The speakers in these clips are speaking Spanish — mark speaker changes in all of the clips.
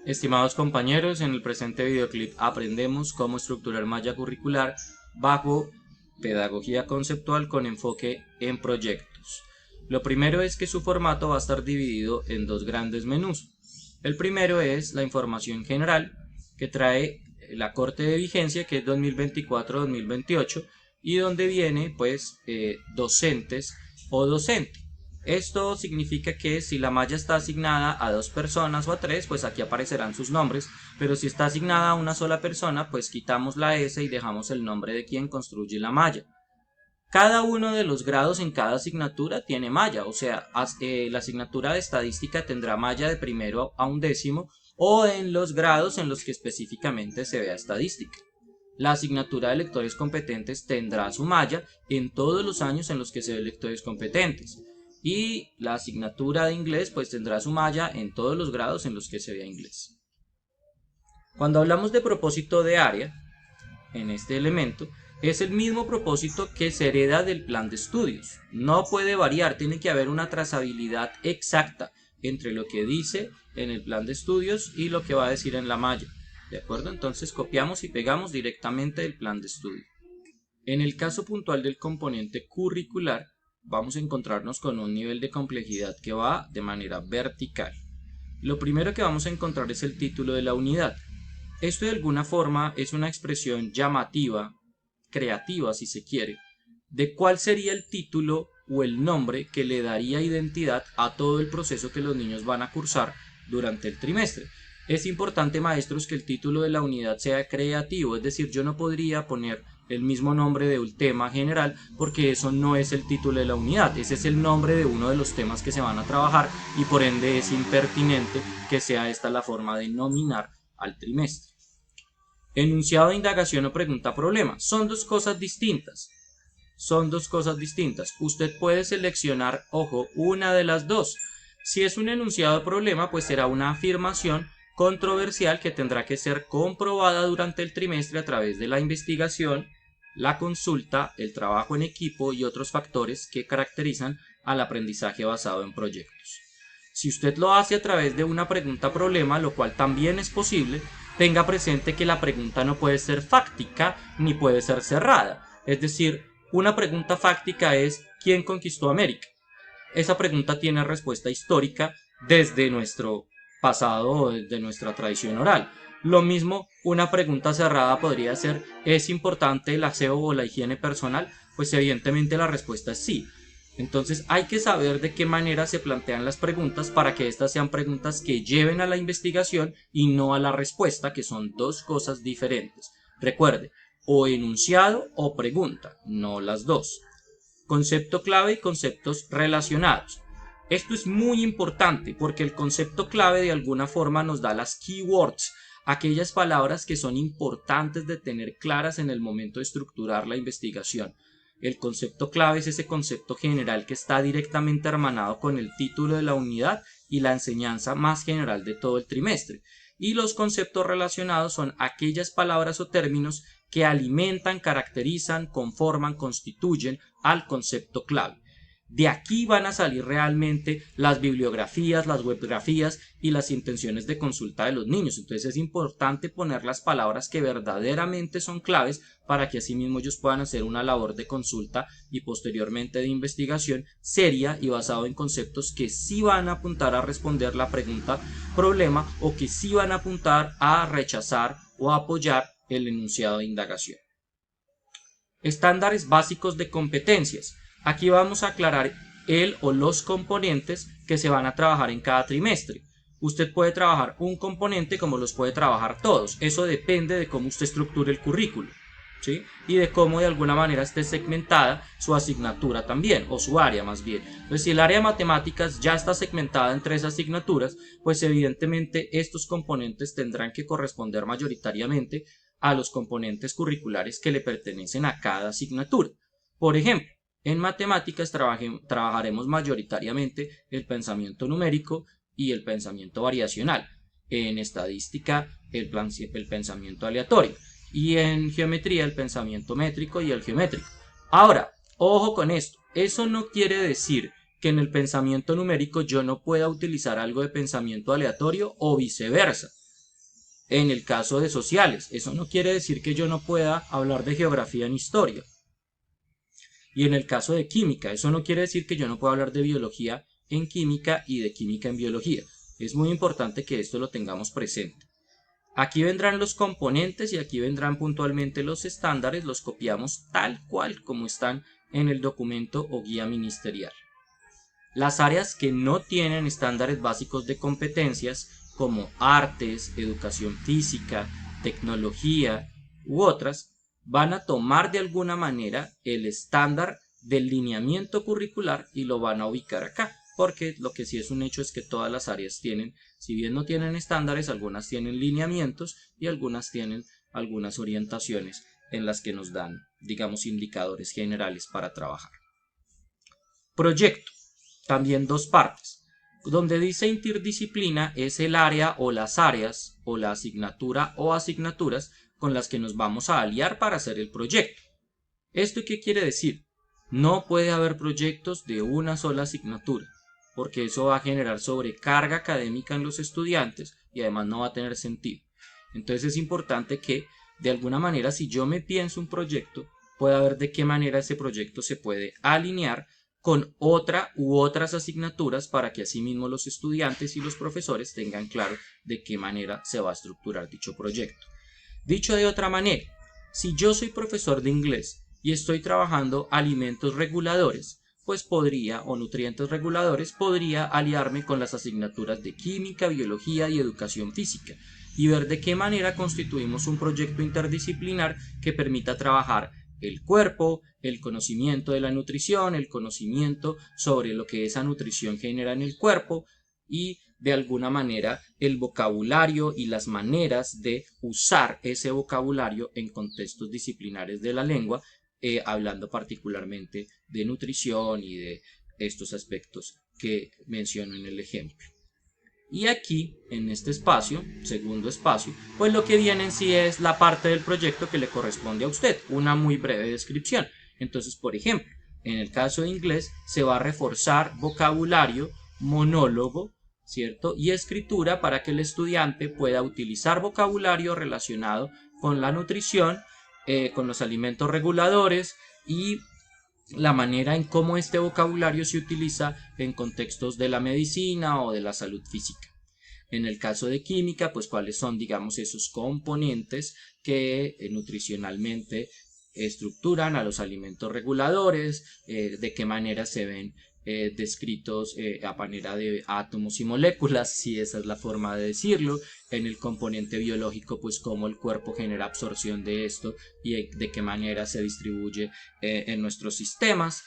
Speaker 1: Estimados compañeros, en el presente videoclip aprendemos cómo estructurar malla curricular bajo pedagogía conceptual con enfoque en proyectos. Lo primero es que su formato va a estar dividido en dos grandes menús. El primero es la información general, que trae la corte de vigencia, que es 2024-2028, y donde viene pues docentes o docente. Esto significa que si la malla está asignada a dos personas o a tres, pues aquí aparecerán sus nombres, pero si está asignada a una sola persona, pues quitamos la S y dejamos el nombre de quien construye la malla. Cada uno de los grados en cada asignatura tiene malla, o sea, la asignatura de estadística tendrá malla de primero a undécimo o en los grados en los que específicamente se vea estadística. La asignatura de lectores competentes tendrá su malla en todos los años en los que se ve lectores competentes. Y la asignatura de inglés pues tendrá su malla en todos los grados en los que se vea inglés. Cuando hablamos de propósito de área, en este elemento, es el mismo propósito que se hereda del plan de estudios. No puede variar, tiene que haber una trazabilidad exacta entre lo que dice en el plan de estudios y lo que va a decir en la malla. ¿De acuerdo? Entonces copiamos y pegamos directamente del plan de estudio. En el caso puntual del componente curricular, vamos a encontrarnos con un nivel de complejidad que va de manera vertical. Lo primero que vamos a encontrar es el título de la unidad. Esto de alguna forma es una expresión llamativa, creativa si se quiere, de cuál sería el título o el nombre que le daría identidad a todo el proceso que los niños van a cursar durante el trimestre. Es importante, maestros, que el título de la unidad sea creativo, es decir, yo no podría poner el mismo nombre de un tema general porque eso no es el título de la unidad, ese es el nombre de uno de los temas que se van a trabajar y por ende es impertinente que sea esta la forma de nominar al trimestre. Enunciado de indagación o pregunta problema. Son dos cosas distintas. Usted puede seleccionar, ojo, una de las dos. Si es un enunciado de problema, pues será una afirmación controversial que tendrá que ser comprobada durante el trimestre a través de la investigación, la consulta, el trabajo en equipo y otros factores que caracterizan al aprendizaje basado en proyectos. Si usted lo hace a través de una pregunta problema, lo cual también es posible, tenga presente que la pregunta no puede ser fáctica ni puede ser cerrada. Es decir, una pregunta fáctica es ¿quién conquistó América? Esa pregunta tiene respuesta histórica desde nuestro pasado o desde nuestra tradición oral. Lo mismo, una pregunta cerrada podría ser ¿es importante el aseo o la higiene personal? Pues evidentemente la respuesta es sí. Entonces hay que saber de qué manera se plantean las preguntas para que estas sean preguntas que lleven a la investigación y no a la respuesta, que son dos cosas diferentes. Recuerde, o enunciado o pregunta, no las dos. Concepto clave y conceptos relacionados. Esto es muy importante porque el concepto clave de alguna forma nos da las keywords, aquellas palabras que son importantes de tener claras en el momento de estructurar la investigación. El concepto clave es ese concepto general que está directamente hermanado con el título de la unidad y la enseñanza más general de todo el trimestre. Y los conceptos relacionados son aquellas palabras o términos que alimentan, caracterizan, conforman, constituyen al concepto clave. De aquí van a salir realmente las bibliografías, las webgrafías y las intenciones de consulta de los niños. Entonces es importante poner las palabras que verdaderamente son claves para que asimismo ellos puedan hacer una labor de consulta y posteriormente de investigación seria y basado en conceptos que sí van a apuntar a responder la pregunta problema o que sí van a apuntar a rechazar o a apoyar el enunciado de indagación. Estándares básicos de competencias. Aquí vamos a aclarar el o los componentes que se van a trabajar en cada trimestre. Usted puede trabajar un componente como los puede trabajar todos. Eso depende de cómo usted estructure el currículo, ¿sí? Y de cómo de alguna manera esté segmentada su asignatura también, o su área más bien. Entonces, si el área de matemáticas ya está segmentada en 3 asignaturas, pues evidentemente estos componentes tendrán que corresponder mayoritariamente a los componentes curriculares que le pertenecen a cada asignatura. Por ejemplo, en matemáticas trabajaremos mayoritariamente el pensamiento numérico y el pensamiento variacional. En estadística, el pensamiento aleatorio. Y en geometría, el pensamiento métrico y el geométrico. Ahora, ojo con esto. Eso no quiere decir que en el pensamiento numérico yo no pueda utilizar algo de pensamiento aleatorio o viceversa. en el caso de sociales. Eso no quiere decir que yo no pueda hablar de geografía en historia. Y en el caso de química, eso no quiere decir que yo no pueda hablar de biología en química y de química en biología. Es muy importante que esto lo tengamos presente. Aquí vendrán los componentes y aquí vendrán puntualmente los estándares, los copiamos tal cual como están en el documento o guía ministerial. Las áreas que no tienen estándares básicos de competencias, como artes, educación física, tecnología u otras, van a tomar de alguna manera el estándar del lineamiento curricular y lo van a ubicar acá, porque lo que sí es un hecho es que todas las áreas tienen, si bien no tienen estándares, algunas tienen lineamientos y algunas tienen algunas orientaciones en las que nos dan, digamos, indicadores generales para trabajar. Proyecto, también dos partes. Donde dice interdisciplina es el área o las áreas o la asignatura o asignaturas con las que nos vamos a aliar para hacer el proyecto. ¿Esto qué quiere decir? No puede haber proyectos de una sola asignatura, porque eso va a generar sobrecarga académica en los estudiantes y además no va a tener sentido. Entonces es importante que, de alguna manera, si yo me pienso un proyecto, pueda ver de qué manera ese proyecto se puede alinear con otra u otras asignaturas para que asimismo los estudiantes y los profesores tengan claro de qué manera se va a estructurar dicho proyecto. Dicho de otra manera, si yo soy profesor de inglés y estoy trabajando alimentos reguladores, pues podría, o nutrientes reguladores, podría aliarme con las asignaturas de química, biología y educación física y ver de qué manera constituimos un proyecto interdisciplinar que permita trabajar el cuerpo, el conocimiento de la nutrición, el conocimiento sobre lo que esa nutrición genera en el cuerpo y de alguna manera el vocabulario y las maneras de usar ese vocabulario en contextos disciplinares de la lengua, hablando particularmente de nutrición y de estos aspectos que menciono en el ejemplo. Y aquí, en este espacio, segundo espacio, pues lo que viene en sí es la parte del proyecto que le corresponde a usted, una muy breve descripción. Entonces, por ejemplo, en el caso de inglés se va a reforzar vocabulario, monólogo, ¿cierto? Y escritura para que el estudiante pueda utilizar vocabulario relacionado con la nutrición, con los alimentos reguladores y la manera en cómo este vocabulario se utiliza en contextos de la medicina o de la salud física. En el caso de química, pues cuáles son, digamos, esos componentes que nutricionalmente estructuran a los alimentos reguladores, de qué manera se ven descritos a manera de átomos y moléculas, si esa es la forma de decirlo. En el componente biológico, pues cómo el cuerpo genera absorción de esto y de qué manera se distribuye en nuestros sistemas.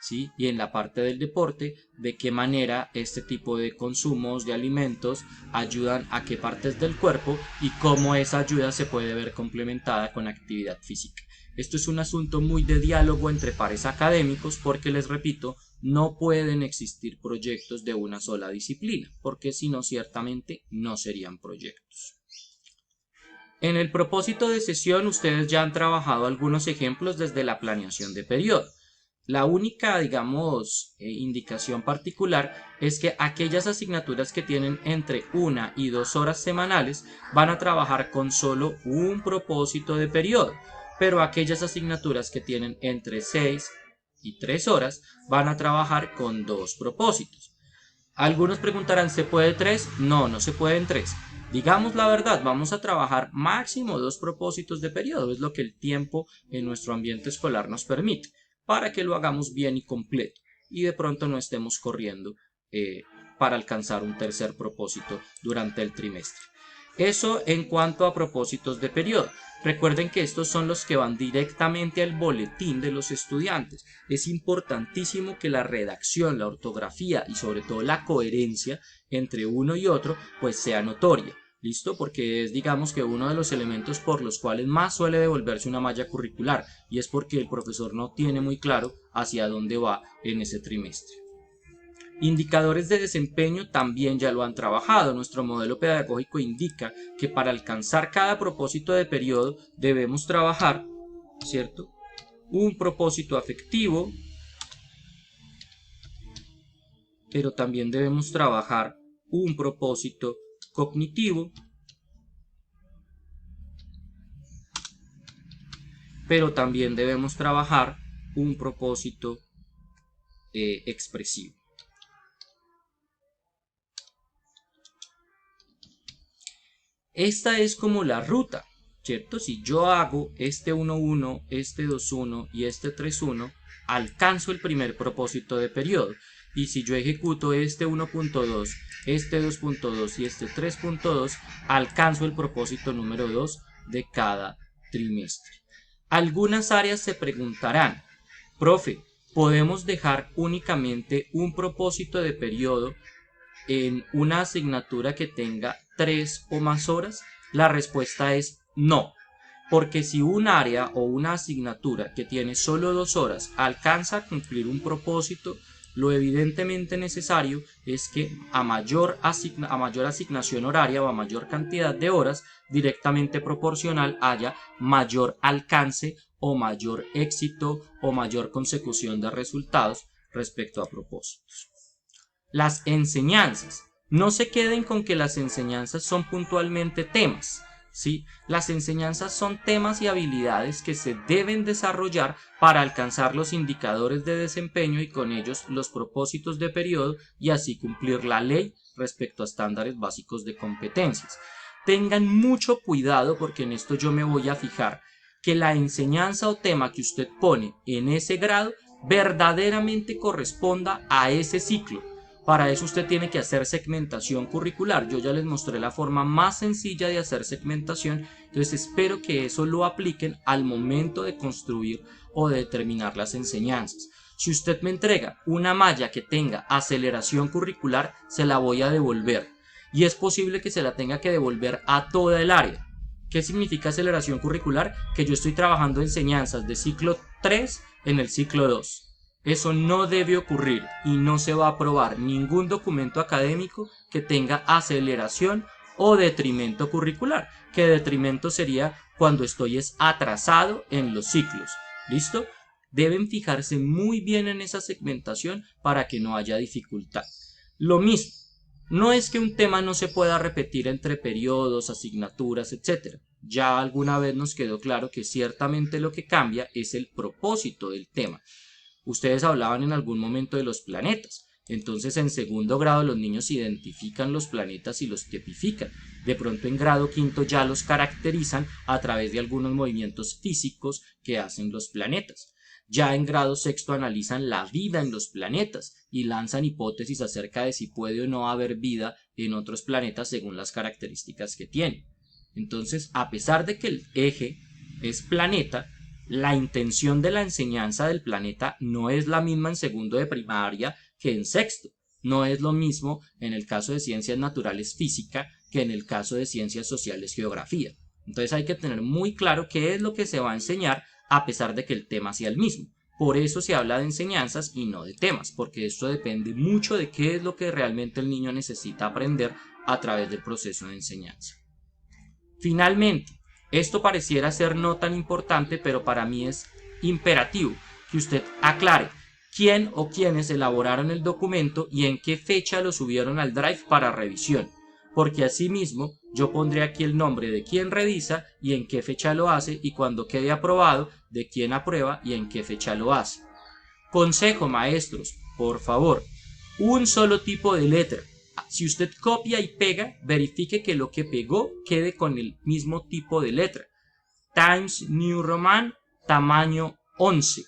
Speaker 1: ¿Sí? Y en la parte del deporte, de qué manera este tipo de consumos de alimentos ayudan a qué partes del cuerpo y cómo esa ayuda se puede ver complementada con actividad física. Esto es un asunto muy de diálogo entre pares académicos porque, les repito, no pueden existir proyectos de una sola disciplina, porque si no, ciertamente no serían proyectos. En el propósito de sesión, ustedes ya han trabajado algunos ejemplos desde la planeación de periodo. La única, digamos, indicación particular es que aquellas asignaturas que tienen entre 1 y 2 horas semanales van a trabajar con solo un propósito de periodo, pero aquellas asignaturas que tienen entre 6 y 3 horas van a trabajar con 2 propósitos. Algunos preguntarán, ¿se puede 3? No, no se pueden 3. Digamos la verdad, vamos a trabajar máximo 2 propósitos de periodo, es lo que el tiempo en nuestro ambiente escolar nos permite, para que lo hagamos bien y completo y de pronto no estemos corriendo para alcanzar un tercer propósito durante el trimestre. Eso en cuanto a propósitos de periodo. Recuerden que estos son los que van directamente al boletín de los estudiantes. Es importantísimo que la redacción, la ortografía y sobre todo la coherencia entre uno y otro pues sea notoria. ¿Listo? Porque es, digamos, que uno de los elementos por los cuales más suele devolverse una malla curricular, y es porque el profesor no tiene muy claro hacia dónde va en ese trimestre. Indicadores de desempeño también ya lo han trabajado. Nuestro modelo pedagógico indica que para alcanzar cada propósito de periodo debemos trabajar, ¿cierto?, un propósito afectivo, pero también debemos trabajar un propósito cognitivo pero también debemos trabajar un propósito expresivo. Esta es como la ruta, ¿cierto? Si yo hago este 1.1, este 2.1 y este 3.1, alcanzo el primer propósito de periodo. Y si yo ejecuto este 1.2, este 2.2 y este 3.2, alcanzo el propósito número 2 de cada trimestre. Algunas áreas se preguntarán, profe, ¿podemos dejar únicamente un propósito de periodo en una asignatura que tenga 3 o más horas? La respuesta es no, porque si un área o una asignatura que tiene solo 2 horas alcanza a cumplir un propósito, lo evidentemente necesario es que a mayor asignación horaria o a mayor cantidad de horas directamente proporcional haya mayor alcance o mayor éxito o mayor consecución de resultados respecto a propósitos. Las enseñanzas. No se queden con que las enseñanzas son puntualmente temas, ¿sí? Las enseñanzas son temas y habilidades que se deben desarrollar para alcanzar los indicadores de desempeño y con ellos los propósitos de periodo y así cumplir la ley respecto a estándares básicos de competencias. Tengan mucho cuidado porque en esto yo me voy a fijar que la enseñanza o tema que usted pone en ese grado verdaderamente corresponda a ese ciclo. Para eso usted tiene que hacer segmentación curricular. Yo ya les mostré la forma más sencilla de hacer segmentación, entonces espero que eso lo apliquen al momento de construir o de determinar las enseñanzas. Si usted me entrega una malla que tenga aceleración curricular, se la voy a devolver. Y es posible que se la tenga que devolver a toda el área. ¿Qué significa aceleración curricular? Que yo estoy trabajando enseñanzas de ciclo 3 en el ciclo 2. Eso no debe ocurrir y no se va a aprobar ningún documento académico que tenga aceleración o detrimento curricular, que detrimento sería cuando estoy atrasado en los ciclos. ¿Listo? Deben fijarse muy bien en esa segmentación para que no haya dificultad. Lo mismo, no es que un tema no se pueda repetir entre periodos, asignaturas, etc. Ya alguna vez nos quedó claro que ciertamente lo que cambia es el propósito del tema. Ustedes hablaban en algún momento de los planetas. Entonces en segundo grado los niños identifican los planetas y los tipifican. De pronto en grado quinto ya los caracterizan a través de algunos movimientos físicos que hacen los planetas. Ya en grado sexto analizan la vida en los planetas y lanzan hipótesis acerca de si puede o no haber vida en otros planetas según las características que tienen. Entonces, a pesar de que el eje es planeta, la intención de la enseñanza del planeta no es la misma en segundo de primaria que en sexto. No es lo mismo en el caso de ciencias naturales física que en el caso de ciencias sociales geografía. Entonces hay que tener muy claro qué es lo que se va a enseñar a pesar de que el tema sea el mismo. Por eso se habla de enseñanzas y no de temas, porque esto depende mucho de qué es lo que realmente el niño necesita aprender a través del proceso de enseñanza. Finalmente, esto pareciera ser no tan importante, pero para mí es imperativo que usted aclare quién o quiénes elaboraron el documento y en qué fecha lo subieron al Drive para revisión, porque asimismo yo pondré aquí el nombre de quién revisa y en qué fecha lo hace, y cuando quede aprobado, de quién aprueba y en qué fecha lo hace. Consejo, maestros, por favor, un solo tipo de letra. Si usted copia y pega, verifique que lo que pegó quede con el mismo tipo de letra. Times New Roman, tamaño 11.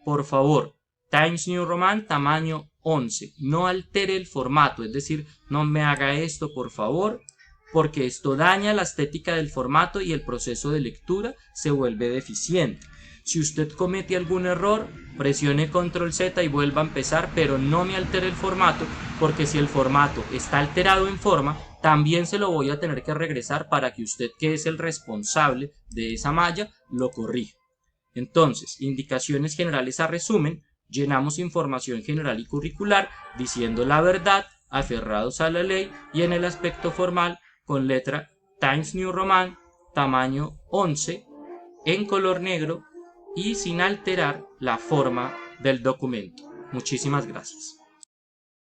Speaker 1: Por favor, Times New Roman, tamaño 11. No altere el formato, es decir, no me haga esto, por favor, porque esto daña la estética del formato y el proceso de lectura se vuelve deficiente. Si usted comete algún error, presione Control Z y vuelva a empezar, pero no me altere el formato, porque si el formato está alterado en forma, también se lo voy a tener que regresar para que usted, que es el responsable de esa malla, lo corrija. Entonces, indicaciones generales a resumen, llenamos información general y curricular diciendo la verdad, aferrados a la ley, y en el aspecto formal con letra Times New Roman, tamaño 11, en color negro y sin alterar la forma del documento. Muchísimas gracias.